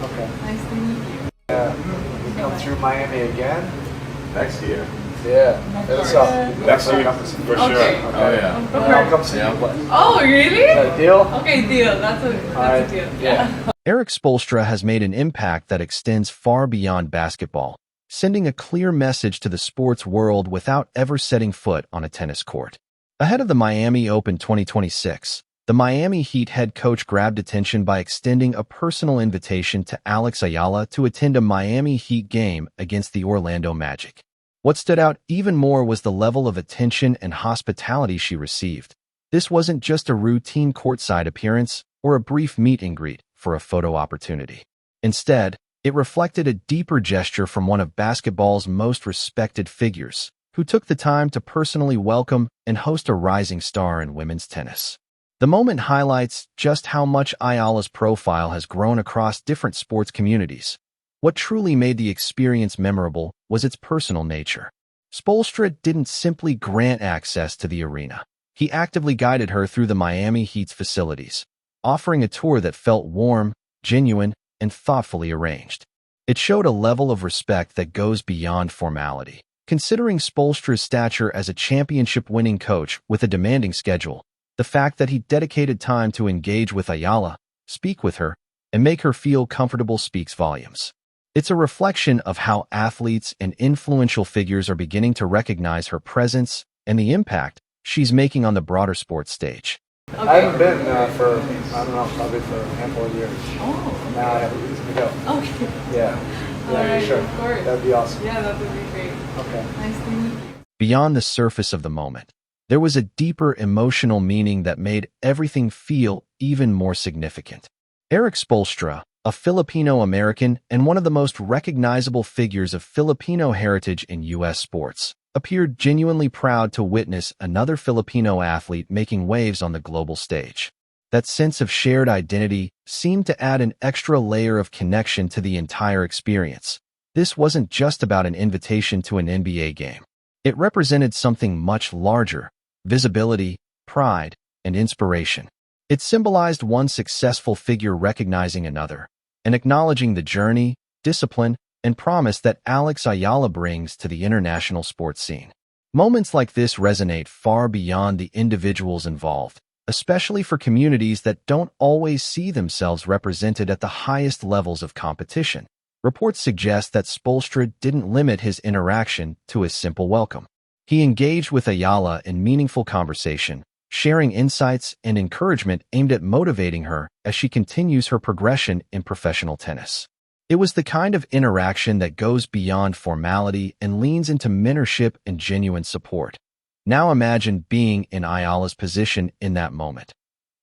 Okay. Nice to meet you. You come through Miami again? Next year. Yeah. It's Next year, for sure. Okay. Oh, yeah. And I'll come see you play. Is Oh, really? that a deal? Okay, deal. That's a deal. Yeah. Eric Spoelstra has made an impact that extends far beyond basketball, sending a clear message to the sports world without ever setting foot on a tennis court. Ahead of the Miami Open 2026, the Miami Heat head coach grabbed attention by extending a personal invitation to Alex Eala to attend a Miami Heat game against the Orlando Magic. What stood out even more was the level of attention and hospitality she received. This wasn't just a routine courtside appearance or a brief meet and greet for a photo opportunity. Instead, it reflected a deeper gesture from one of basketball's most respected figures, who took the time to personally welcome and host a rising star in women's tennis. The moment highlights just how much Eala's profile has grown across different sports communities. What truly made the experience memorable was its personal nature. Spoelstra didn't simply grant access to the arena. He actively guided her through the Miami Heat's facilities, offering a tour that felt warm, genuine, and thoughtfully arranged. It showed a level of respect that goes beyond formality. Considering Spoelstra's stature as a championship-winning coach with a demanding schedule, the fact that he dedicated time to engage with Eala, speak with her, and make her feel comfortable speaks volumes. It's a reflection of how athletes and influential figures are beginning to recognize her presence and the impact she's making on the broader sports stage. Okay. I haven't been for, I don't know, probably for a handful of years. Oh. Now I have a reason to go. Okay. Yeah. All Yeah, right, sure. of course. That'd be awesome. Yeah, that would be great. Okay. Nice to meet you. Beyond the surface of the moment, there was a deeper emotional meaning that made everything feel even more significant. Eric Spoelstra, a Filipino-American and one of the most recognizable figures of Filipino heritage in U.S. sports, appeared genuinely proud to witness another Filipino athlete making waves on the global stage. That sense of shared identity seemed to add an extra layer of connection to the entire experience. This wasn't just about an invitation to an NBA game. It represented something much larger: visibility, pride, and inspiration. It symbolized one successful figure recognizing another, and acknowledging the journey, discipline, and promise that Alex Eala brings to the international sports scene. Moments like this resonate far beyond the individuals involved, especially for communities that don't always see themselves represented at the highest levels of competition. Reports suggest that Spoelstra didn't limit his interaction to a simple welcome. He engaged with Eala in meaningful conversation, sharing insights and encouragement aimed at motivating her as she continues her progression in professional tennis. It was the kind of interaction that goes beyond formality and leans into mentorship and genuine support. Now imagine being in Eala's position in that moment.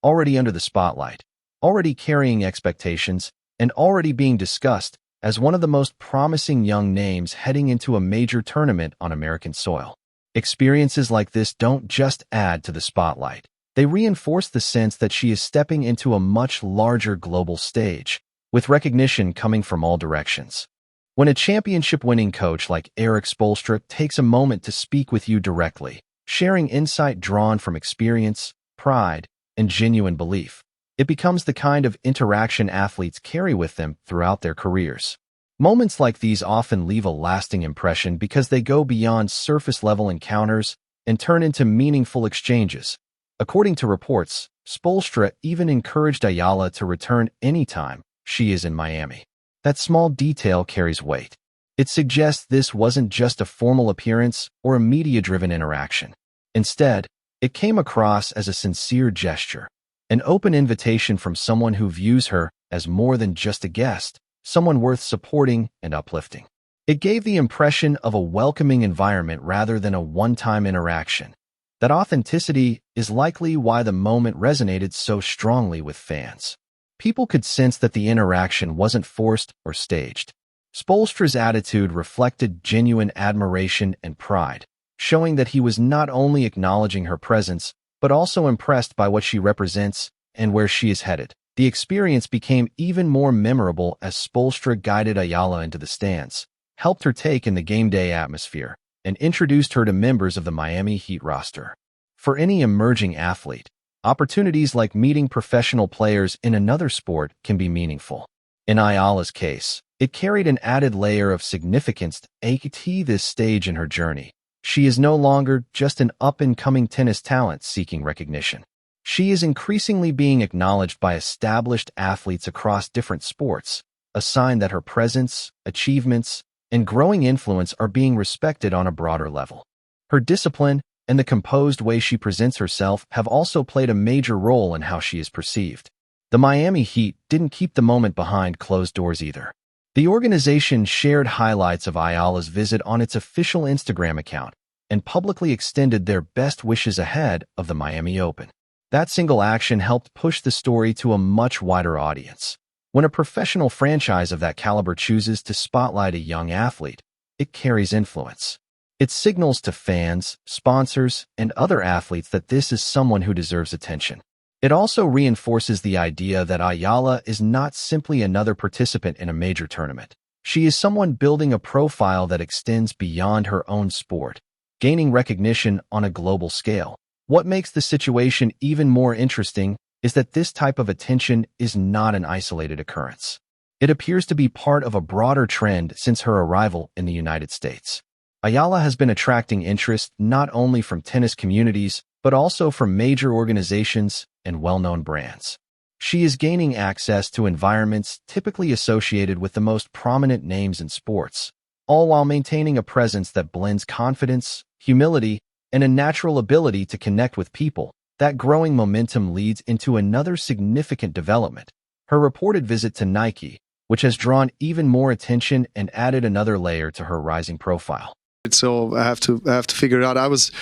Already under the spotlight, already carrying expectations, and already being discussed as one of the most promising young names heading into a major tournament on American soil. Experiences like this don't just add to the spotlight. They reinforce the sense that she is stepping into a much larger global stage, with recognition coming from all directions. When a championship-winning coach like Eric Spoelstra takes a moment to speak with you directly, sharing insight drawn from experience, pride, and genuine belief, it becomes the kind of interaction athletes carry with them throughout their careers. Moments like these often leave a lasting impression because they go beyond surface-level encounters and turn into meaningful exchanges. According to reports, Spoelstra even encouraged Eala to return anytime she is in Miami. That small detail carries weight. It suggests this wasn't just a formal appearance or a media-driven interaction. Instead, it came across as a sincere gesture, an open invitation from someone who views her as more than just a guest, someone worth supporting and uplifting. It gave the impression of a welcoming environment rather than a one-time interaction. That authenticity is likely why the moment resonated so strongly with fans. People could sense that the interaction wasn't forced or staged. Spoelstra's attitude reflected genuine admiration and pride, showing that he was not only acknowledging her presence, but also impressed by what she represents and where she is headed. The experience became even more memorable as Spoelstra guided Eala into the stands, helped her take in the game day atmosphere, and introduced her to members of the Miami Heat roster. For any emerging athlete, opportunities like meeting professional players in another sport can be meaningful. In Ayala's case, it carried an added layer of significance at this stage in her journey. She is no longer just an up-and-coming tennis talent seeking recognition. She is increasingly being acknowledged by established athletes across different sports, a sign that her presence, achievements, and growing influence are being respected on a broader level. Her discipline and the composed way she presents herself have also played a major role in how she is perceived. The Miami Heat didn't keep the moment behind closed doors either. The organization shared highlights of Ayala's visit on its official Instagram account and publicly extended their best wishes ahead of the Miami Open. That single action helped push the story to a much wider audience. When a professional franchise of that caliber chooses to spotlight a young athlete, it carries influence. It signals to fans, sponsors, and other athletes that this is someone who deserves attention. It also reinforces the idea that Ayala is not simply another participant in a major tournament. She is someone building a profile that extends beyond her own sport, gaining recognition on a global scale. What makes the situation even more interesting is that this type of attention is not an isolated occurrence. It appears to be part of a broader trend since her arrival in the United States. Ayala has been attracting interest not only from tennis communities, but also from major organizations and well-known brands. She is gaining access to environments typically associated with the most prominent names in sports, all while maintaining a presence that blends confidence, humility, and a natural ability to connect with people. That growing momentum leads into another significant development, her reported visit to Nike, which has drawn even more attention and added another layer to her rising profile. So I have to figure it out. I was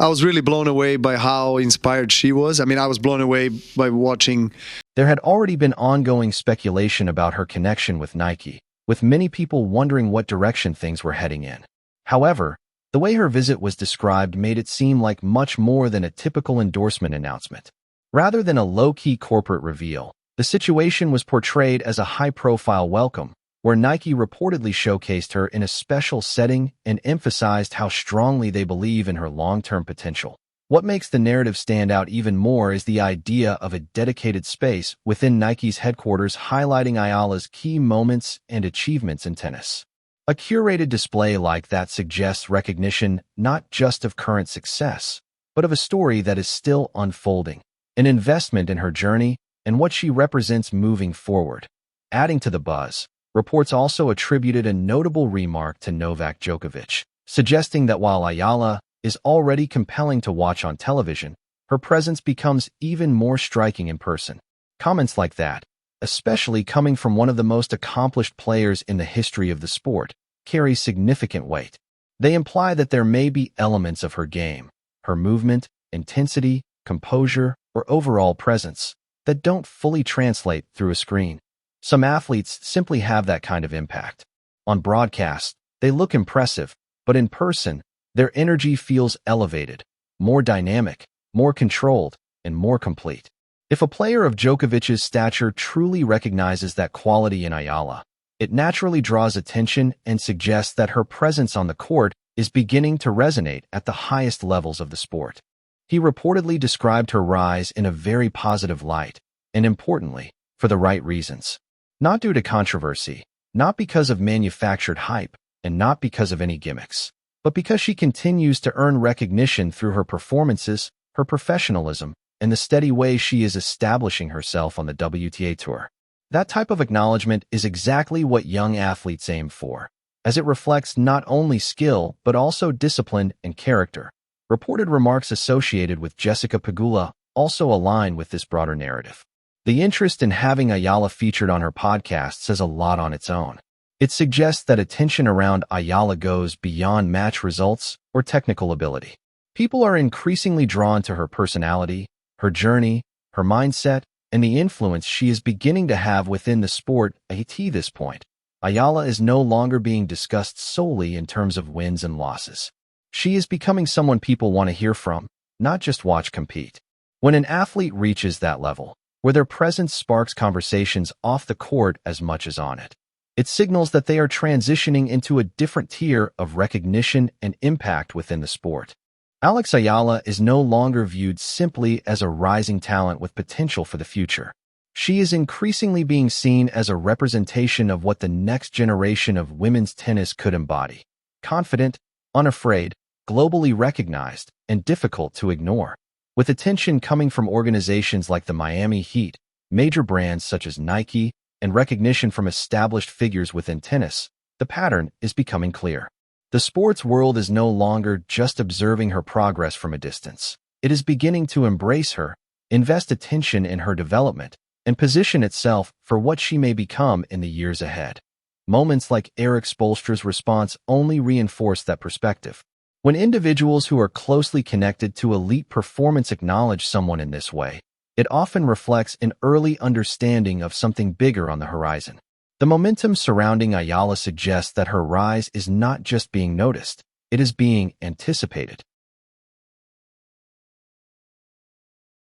really blown away by how inspired she was. I mean, I was blown away by watching. There had already been ongoing speculation about her connection with Nike, with many people wondering what direction things were heading in. However, the way her visit was described made it seem like much more than a typical endorsement announcement. Rather than a low-key corporate reveal, the situation was portrayed as a high-profile welcome, where Nike reportedly showcased her in a special setting and emphasized how strongly they believe in her long-term potential. What makes the narrative stand out even more is the idea of a dedicated space within Nike's headquarters highlighting Ayala's key moments and achievements in tennis. A curated display like that suggests recognition not just of current success, but of a story that is still unfolding, an investment in her journey and what she represents moving forward. Adding to the buzz, reports also attributed a notable remark to Novak Djokovic, suggesting that while Ayala is already compelling to watch on television, her presence becomes even more striking in person. Comments like that, especially coming from one of the most accomplished players in the history of the sport, carry significant weight. They imply that there may be elements of her game, her movement, intensity, composure, or overall presence that don't fully translate through a screen. Some athletes simply have that kind of impact. On broadcast, they look impressive, but in person, their energy feels elevated, more dynamic, more controlled, and more complete. If a player of Djokovic's stature truly recognizes that quality in Ayala, it naturally draws attention and suggests that her presence on the court is beginning to resonate at the highest levels of the sport. He reportedly described her rise in a very positive light, and importantly, for the right reasons. Not due to controversy, not because of manufactured hype, and not because of any gimmicks, but because she continues to earn recognition through her performances, her professionalism, and the steady way she is establishing herself on the WTA Tour. That type of acknowledgement is exactly what young athletes aim for, as it reflects not only skill but also discipline and character. Reported remarks associated with Jessica Pegula also align with this broader narrative. The interest in having Ayala featured on her podcast says a lot on its own. It suggests that attention around Ayala goes beyond match results or technical ability. People are increasingly drawn to her personality, her journey, her mindset, and the influence she is beginning to have within the sport. At this point, Ayala is no longer being discussed solely in terms of wins and losses. She is becoming someone people want to hear from, not just watch compete. When an athlete reaches that level, where their presence sparks conversations off the court as much as on it, it signals that they are transitioning into a different tier of recognition and impact within the sport. Alex Eala is no longer viewed simply as a rising talent with potential for the future. She is increasingly being seen as a representation of what the next generation of women's tennis could embody. Confident, unafraid, globally recognized, and difficult to ignore. With attention coming from organizations like the Miami Heat, major brands such as Nike, and recognition from established figures within tennis, the pattern is becoming clear. The sports world is no longer just observing her progress from a distance. It is beginning to embrace her, invest attention in her development, and position itself for what she may become in the years ahead. Moments like Eric Spoelstra's response only reinforce that perspective. When individuals who are closely connected to elite performance acknowledge someone in this way, it often reflects an early understanding of something bigger on the horizon. The momentum surrounding Eala suggests that her rise is not just being noticed, it is being anticipated.